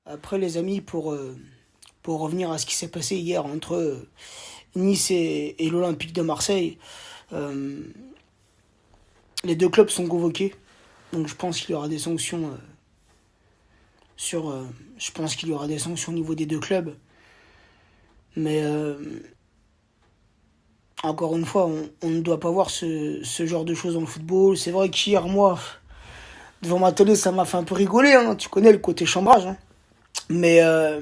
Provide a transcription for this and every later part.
Après, les amis, pour revenir à ce qui s'est passé hier entre Nice et l'Olympique de Marseille, euh, les deux clubs sont convoqués. Donc je pense qu'il y aura des sanctions sur. Je pense qu'il y aura des sanctions au niveau des deux clubs. Mais encore une fois, on ne doit pas voir ce genre de choses dans le football. C'est vrai qu'hier, moi, devant ma télé, ça m'a fait un peu rigoler, hein. Tu connais le côté chambrage, hein. Mais, euh,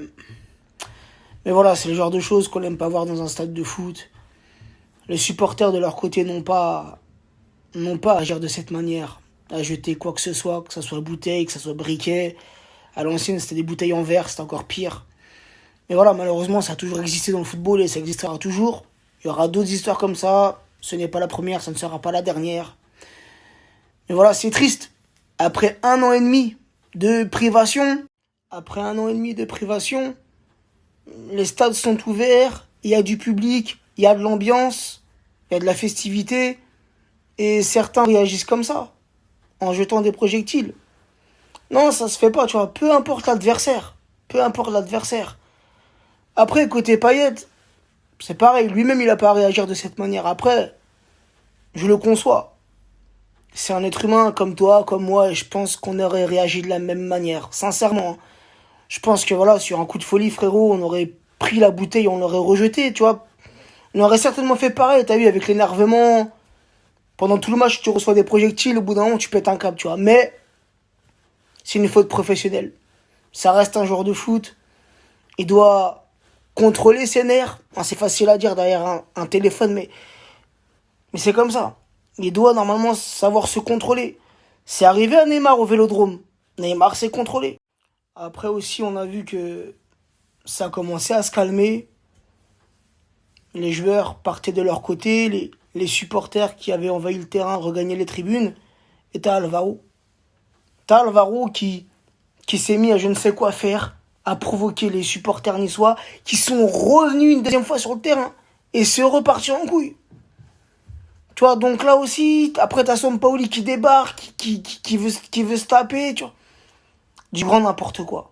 mais voilà, c'est le genre de choses qu'on n'aime pas voir dans un stade de foot. Les supporters de leur côté n'ont pas à agir de cette manière, à jeter quoi que ce soit bouteille, que ce soit briquet. À l'ancienne, c'était des bouteilles en verre, c'était encore pire. Mais voilà, malheureusement, ça a toujours existé dans le football et ça existera toujours. Il y aura d'autres histoires comme ça. Ce n'est pas la première, ça ne sera pas la dernière. Mais voilà, c'est triste. Après un an et demi de privation, après un an et demi de privation, les stades sont ouverts, il y a du public, il y a de l'ambiance, il y a de la festivité, et certains réagissent comme ça, en jetant des projectiles. Non, ça se fait pas, tu vois, peu importe l'adversaire. Peu importe l'adversaire. Après, côté Payet, c'est pareil, lui-même il a pas à réagir de cette manière. Après, je le conçois. C'est un être humain comme toi, comme moi, et je pense qu'on aurait réagi de la même manière. Sincèrement, hein. Je pense que voilà, sur un coup de folie, frérot, on aurait pris la bouteille, on l'aurait rejetée, tu vois. On aurait certainement fait pareil, t'as vu, avec l'énervement. Pendant tout le match, tu reçois des projectiles, au bout d'un moment, tu pètes un câble, tu vois. Mais c'est une faute professionnelle. Ça reste un joueur de foot. Il doit contrôler ses nerfs. Enfin, c'est facile à dire derrière un téléphone, mais c'est comme ça. Il doit normalement savoir se contrôler. C'est arrivé à Neymar au Vélodrome. Neymar s'est contrôlé. Après aussi, on a vu que ça a commencé à se calmer. Les joueurs partaient de leur côté. Les supporters qui avaient envahi le terrain regagnaient les tribunes. Et T'as Alvaro qui s'est mis à je ne sais quoi faire, à provoquer les supporters niçois, qui sont revenus une deuxième fois sur le terrain et se repartis en couille. Tu vois, donc là aussi, après t'as Sampaoli qui débarque, qui veut se taper, tu vois. Du grand n'importe quoi.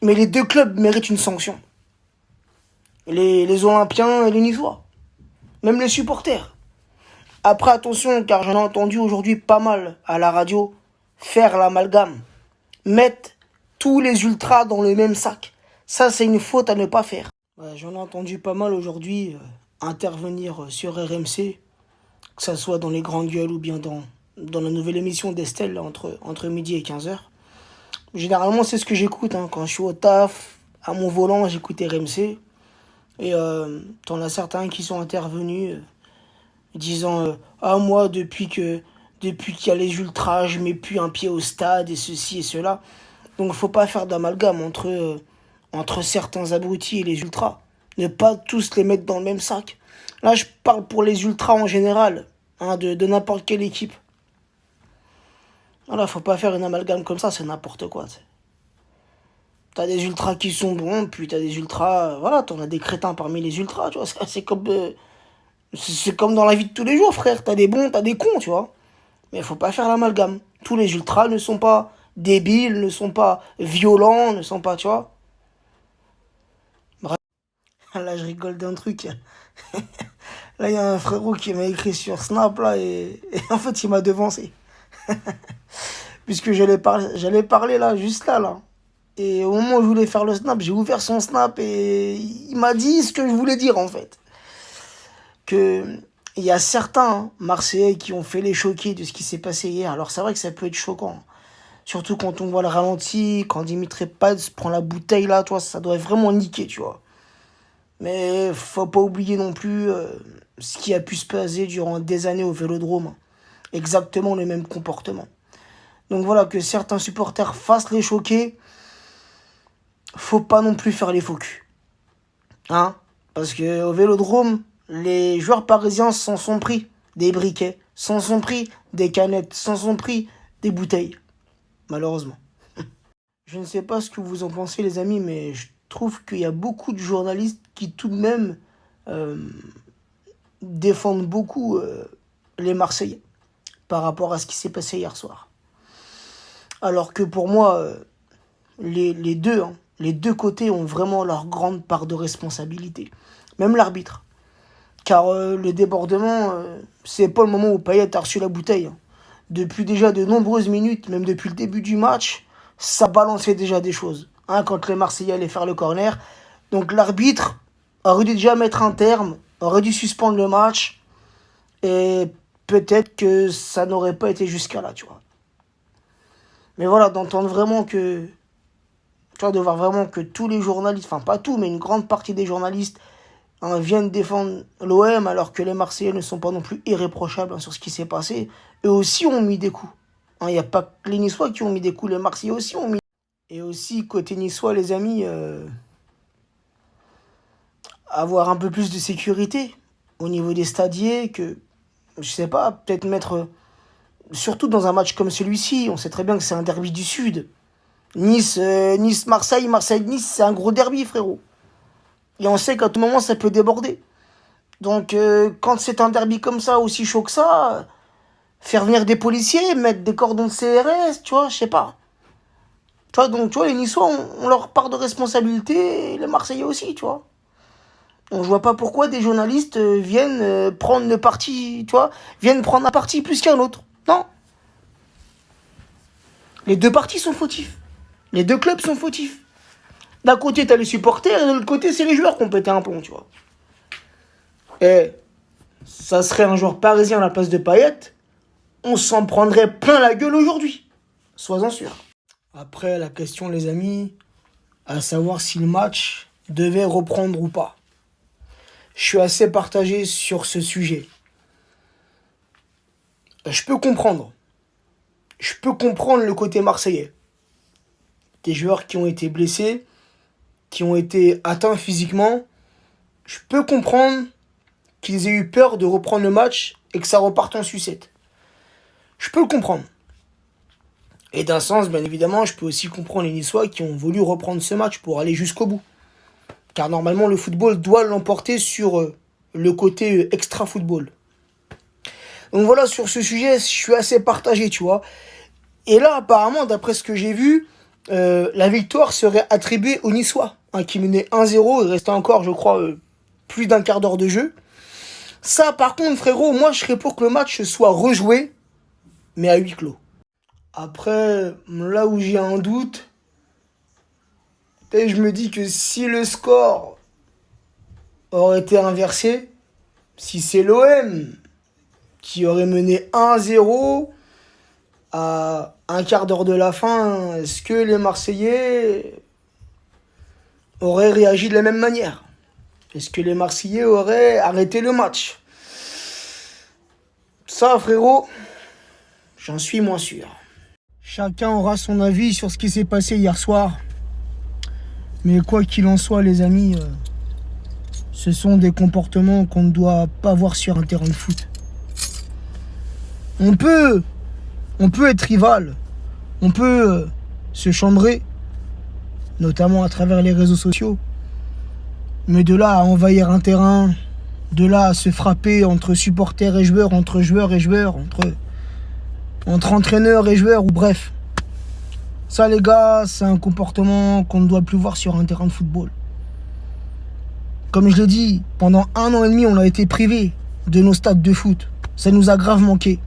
Mais les deux clubs méritent une sanction. Les Olympiens et les Niçois. Même les supporters. Après, attention, car j'en ai entendu aujourd'hui pas mal à la radio faire l'amalgame. Mettre tous les ultras dans le même sac. Ça, c'est une faute à ne pas faire. Ouais, j'en ai entendu pas mal aujourd'hui intervenir sur RMC, que ça soit dans les grandes gueules ou bien dans la nouvelle émission d'Estelle, là, entre midi et 15 heures. Généralement, c'est ce que j'écoute, hein. Quand je suis au taf, à mon volant, j'écoute RMC. Et t'en as certains qui sont intervenus disant ah, moi, depuis qu'il y a les ultras, je mets plus un pied au stade et ceci et cela. Donc, faut pas faire d'amalgame entre certains abrutis et les ultras. Ne pas tous les mettre dans le même sac. Là, je parle pour les ultras en général, hein, de n'importe quelle équipe. Voilà, faut pas faire une amalgame comme ça, c'est n'importe quoi. T'sais. T'as des ultras qui sont bons, puis t'as des ultras. Voilà, t'en as des crétins parmi les ultras, tu vois. C'est comme dans la vie de tous les jours, frère. T'as des bons, t'as des cons, tu vois. Mais faut pas faire l'amalgame. Tous les ultras ne sont pas débiles, ne sont pas violents, ne sont pas, tu vois. Bref. Là, je rigole d'un truc. Là, il y a un frérot qui m'a écrit sur Snap, là, et en fait, il m'a devancé. Puisque j'allais parler, là, juste là. Et au moment où je voulais faire le Snap, j'ai ouvert son Snap et il m'a dit ce que je voulais dire, en fait. Que il y a certains Marseillais qui ont fait les choqués de ce qui s'est passé hier. Alors, c'est vrai que ça peut être choquant. Surtout quand on voit le ralenti, quand Dimitri Paz prend la bouteille, là, toi, ça doit vraiment niquer, tu vois. Mais faut pas oublier non plus ce qui a pu se passer durant des années au Vélodrome. Exactement le même comportement. Donc voilà, que certains supporters fassent les choquer, faut pas non plus faire les faux culs. Hein? Parce que au Vélodrome, les joueurs parisiens s'en sont pris des briquets, s'en sont pris des canettes, s'en sont pris des bouteilles. Malheureusement. Je ne sais pas ce que vous en pensez, les amis, mais je trouve qu'il y a beaucoup de journalistes qui tout de même euh, défendent beaucoup les Marseillais par rapport à ce qui s'est passé hier soir. Alors que pour moi, les deux, hein, les deux côtés ont vraiment leur grande part de responsabilité. Même l'arbitre. Car le débordement, c'est pas le moment où Payet a reçu la bouteille. Hein. Depuis déjà de nombreuses minutes, même depuis le début du match, ça balançait déjà des choses. Hein, quand les Marseillais allaient faire le corner. Donc l'arbitre aurait dû déjà mettre un terme, aurait dû suspendre le match. Et peut-être que ça n'aurait pas été jusqu'à là, tu vois. Mais voilà, d'entendre vraiment que... Tu vois, de voir vraiment que tous les journalistes, enfin pas tous, mais une grande partie des journalistes viennent défendre l'OM alors que les Marseillais ne sont pas non plus irréprochables sur ce qui s'est passé. Eux aussi ont mis des coups. Il n'y a pas que les Niçois qui ont mis des coups, les Marseillais aussi ont mis. Et aussi, côté Niçois, les amis, avoir un peu plus de sécurité au niveau des stadiers, que, je sais pas, peut-être mettre... Surtout dans un match comme celui-ci, on sait très bien que c'est un derby du Sud. Nice-Marseille, Marseille-Nice, c'est un gros derby, frérot. Et on sait qu'à tout moment, ça peut déborder. Donc, quand c'est un derby comme ça, aussi chaud que ça, faire venir des policiers, mettre des cordons de CRS, tu vois, je sais pas. Tu vois, donc, tu vois, les Niçois ont leur part de responsabilité, et les Marseillais aussi, tu vois. Donc, je vois pas pourquoi des journalistes viennent prendre le parti, tu vois, viennent prendre un parti plus qu'un autre. Non. Les deux partis sont fautifs. Les deux clubs sont fautifs. D'un côté, t'as les supporters, et de l'autre côté, c'est les joueurs qui ont pété un plomb, tu vois. Et ça serait un joueur parisien à la place de Payet, on s'en prendrait plein la gueule aujourd'hui. Sois-en sûr. Après, la question, les amis, à savoir si le match devait reprendre ou pas. Je suis assez partagé sur ce sujet. Je peux comprendre. Je peux comprendre le côté marseillais. Des joueurs qui ont été blessés, qui ont été atteints physiquement. Je peux comprendre qu'ils aient eu peur de reprendre le match et que ça reparte en sucette. Je peux le comprendre. Et d'un sens, bien évidemment, je peux aussi comprendre les Niçois qui ont voulu reprendre ce match pour aller jusqu'au bout. Car normalement, le football doit l'emporter sur le côté extra-football. Donc voilà, sur ce sujet, je suis assez partagé, tu vois. Et là, apparemment, d'après ce que j'ai vu, la victoire serait attribuée aux Niçois, hein, qui menaient 1-0. Il restait encore, je crois, plus d'un quart d'heure de jeu. Ça, par contre, frérot, moi, je serais pour que le match soit rejoué, mais à huis clos. Après, là où j'ai un doute, et je me dis que si le score aurait été inversé, si c'est l'OM qui aurait mené 1-0 à un quart d'heure de la fin, est-ce que les Marseillais auraient réagi de la même manière? Est-ce que les Marseillais auraient arrêté le match? Ça, frérot, j'en suis moins sûr. Chacun aura son avis sur ce qui s'est passé hier soir. Mais quoi qu'il en soit, les amis, ce sont des comportements qu'on ne doit pas voir sur un terrain de foot. On peut être rival, on peut se chambrer, notamment à travers les réseaux sociaux. Mais de là à envahir un terrain, de là à se frapper entre supporters et joueurs, entre joueurs et joueurs, entre entraîneurs et joueurs, ou bref. Ça, les gars, c'est un comportement qu'on ne doit plus voir sur un terrain de football. Comme je l'ai dit, pendant 1 an et demi, on a été privés de nos stades de foot. Ça nous a grave manqué.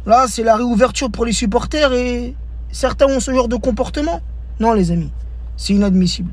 Là, c'est la réouverture pour les supporters et certains ont ce genre de comportement. Non, les amis, c'est inadmissible.